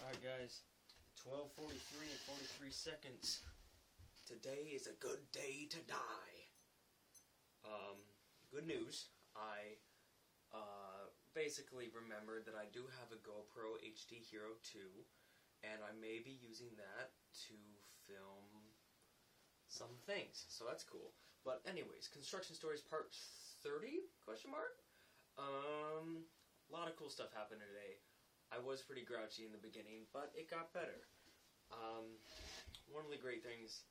Alright guys, 12:43 and 43 seconds. Today is a good day to die. Good news. I basically remembered that I do have a GoPro HD Hero 2, and I may be using that to film some things, so that's cool. But anyways, Construction Stories Part 30? Question mark? A lot of cool stuff happened today. I was pretty grouchy in the beginning, but it got better. One of the great things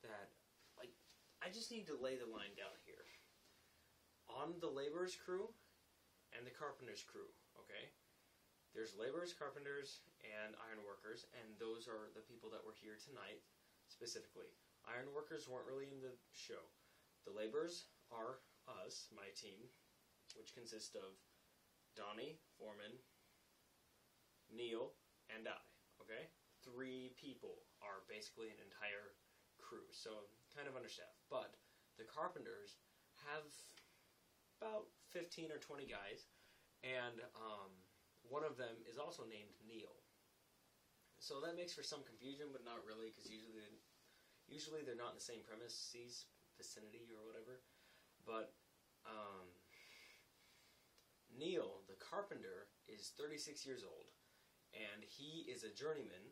that, I just need to lay the line down here. On the laborers crew and the carpenters crew, okay? There's laborers, carpenters, and ironworkers, and those are the people that were here tonight, specifically. Ironworkers weren't really in the show. The laborers are us, my team, which consists of Donnie, foreman, Neil, and I, okay? 3 people are basically an entire crew, so kind of understaffed. But the carpenters have about 15 or 20 guys, and one of them is also named Neil. So that makes for some confusion, but not really, because usually they're not in the same premises, vicinity, or whatever. But Neil, the carpenter, is 36 years old, and he is a journeyman,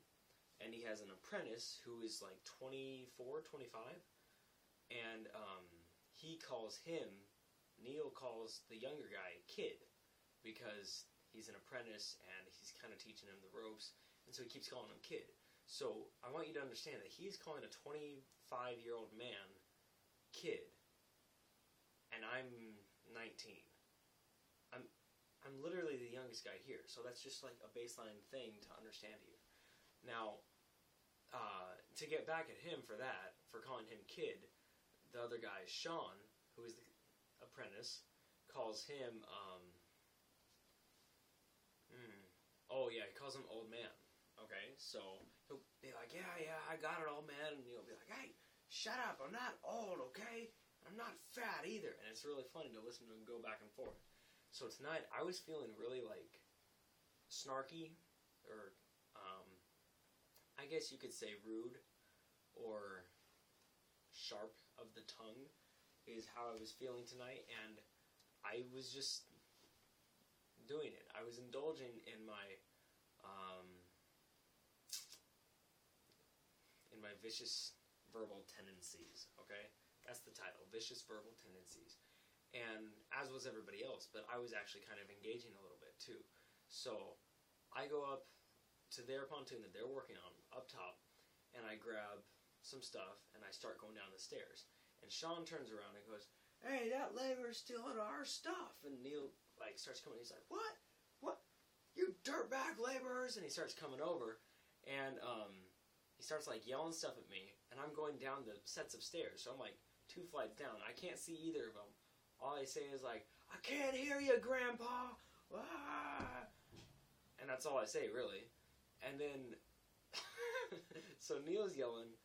and he has an apprentice who is like 24, 25, and Neil calls the younger guy Kid, because he's an apprentice, and he's kind of teaching him the ropes, and so he keeps calling him Kid. So I want you to understand that he's calling a 25-year-old man Kid, and I'm 19. I'm literally the youngest guy here, so that's just like a baseline thing to understand here. Now, to get back at him for that, for calling him Kid, the other guy, Sean, who is the apprentice, calls him, he calls him Old Man, okay? So, he'll be like, yeah, I got it, Old Man, and he'll be like, hey, shut up, I'm not old, okay? I'm not fat either, and it's really funny to listen to him go back and forth. So tonight, I was feeling really, snarky, or, I guess you could say rude, or sharp of the tongue, is how I was feeling tonight, and I was just doing it. I was indulging in my vicious verbal tendencies, okay? That's the title, Vicious Verbal Tendencies. And as was everybody else, but I was actually kind of engaging a little bit too. So I go up to their pontoon that they're working on, up top, and I grab some stuff, and I start going down the stairs. And Sean turns around and goes, hey, that labor's stealing our stuff. And Neil, starts coming, he's like, what? What? You dirtbag laborers! And he starts coming over, and he starts, yelling stuff at me, and I'm going down the sets of stairs, so I'm, 2 flights down. I can't see either of them. All I say is, I can't hear you, Grandpa! Ah! And that's all I say, really. And then, so Neil's yelling,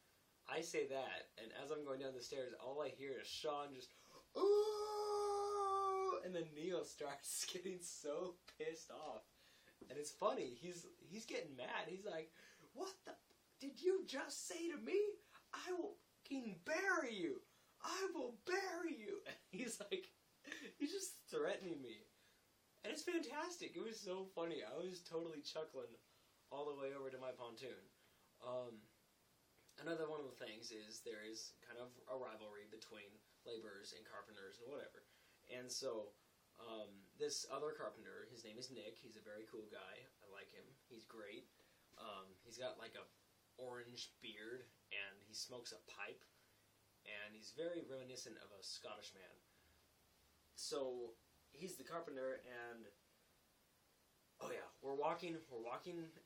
I say that, and as I'm going down the stairs, all I hear is Sean just, ooh! And then Neil starts getting so pissed off. And it's funny, he's getting mad. He's like, what the, did you just say to me? I will fucking bury you! I will bury you! And he's just threatening me. And it's fantastic. It was so funny. I was totally chuckling all the way over to my pontoon. Another one of the things is there is kind of a rivalry between laborers and carpenters and whatever. And so this other carpenter, his name is Nick. He's a very cool guy. I like him. He's great. He's got a orange beard, and he smokes a pipe. And he's very reminiscent of a Scottish man. So he's the carpenter, and we're walking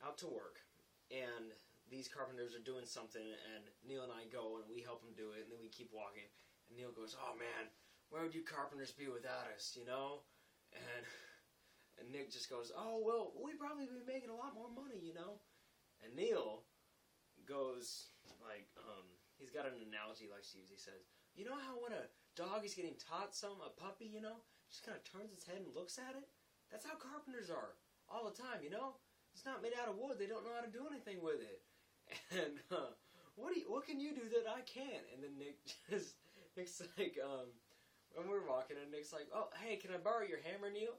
out to work, and these carpenters are doing something, and Neil and I go and we help them do it, and then we keep walking, and Neil goes, oh man, where would you carpenters be without us, you know? And Nick just goes, oh well, we'd probably be making a lot more money, you know? And Neil goes, he's got an analogy he likes to use. He says, you know how when a dog is getting taught a puppy, you know, just kind of turns its head and looks at it? That's how carpenters are all the time, you know? it's not made out of wood. They don't know how to do anything with it. And what can you do that I can't? And then Nick's like, when we're walking, and Nick's like, oh, hey, can I borrow your hammer, Neil?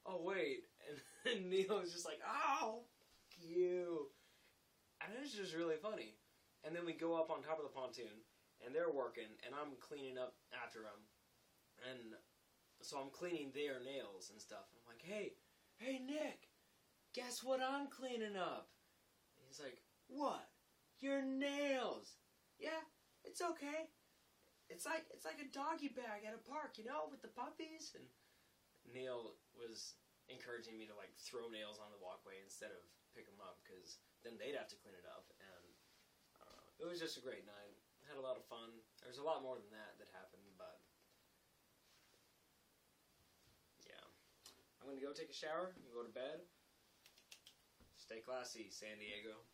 Oh, wait. And then Neil was just like, oh, fuck you. And it was just really funny. And then we go up on top of the pontoon, and they're working, and I'm cleaning up after them. And so I'm cleaning their nails and stuff. And I'm like, hey, Nick, guess what I'm cleaning up? And he's like, what? Your nails. Yeah, it's okay. It's like a doggy bag at a park, you know, with the puppies. And Neil was encouraging me to like throw nails on the walkway instead of pick them up, because then they'd have to clean it up. And I don't know, it was just a great night. Had a lot of fun. There's a lot more than that happened, but yeah. I'm gonna go take a shower and go to bed. Stay classy, San Diego.